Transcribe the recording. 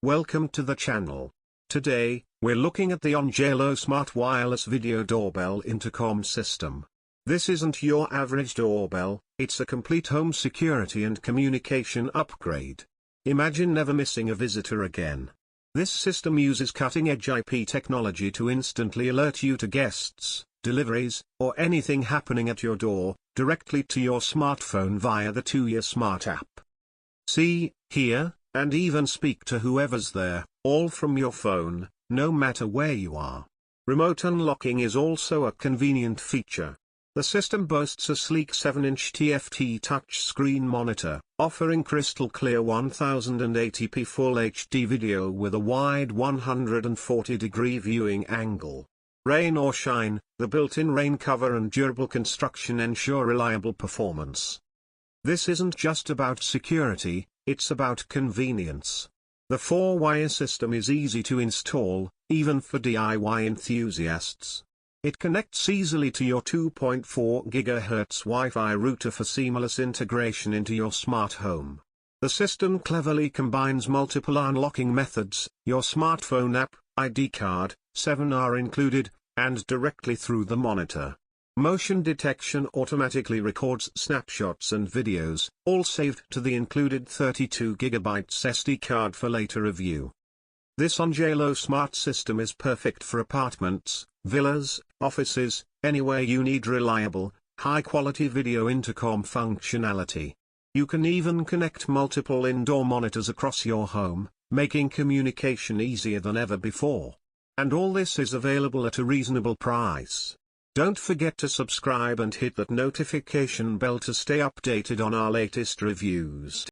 Welcome to the channel. Today, we're looking at the unbeatable Smart Wireless Video Doorbell Intercom System. This isn't your average doorbell, it's a complete home security and communication upgrade. Imagine never missing a visitor again. This system uses cutting-edge IP technology to instantly alert you to guests, deliveries, or anything happening at your door, directly to your smartphone via the 2-year Smart app. See, hear, and even speak to whoever's there, all from your phone, no matter where you are. Remote unlocking is also a convenient feature. The system boasts a sleek 7-inch TFT touchscreen monitor, offering crystal clear 1080p Full HD video with a wide 140-degree viewing angle. Rain or shine, the built-in rain cover and durable construction ensure reliable performance. This isn't just about security, it's about convenience. The 4-wire system is easy to install, even for DIY enthusiasts. It connects easily to your 2.4 GHz Wi-Fi router for seamless integration into your smart home. The system cleverly combines multiple unlocking methods, your smartphone app, ID card, 7 are included, and directly through the monitor. Motion detection automatically records snapshots and videos, all saved to the included 32GB SD card for later review. This unbeatable smart system is perfect for apartments, villas, offices, anywhere you need reliable, high-quality video intercom functionality. You can even connect multiple indoor monitors across your home, making communication easier than ever before. And all this is available at a reasonable price. Don't forget to subscribe and hit that notification bell to stay updated on our latest reviews.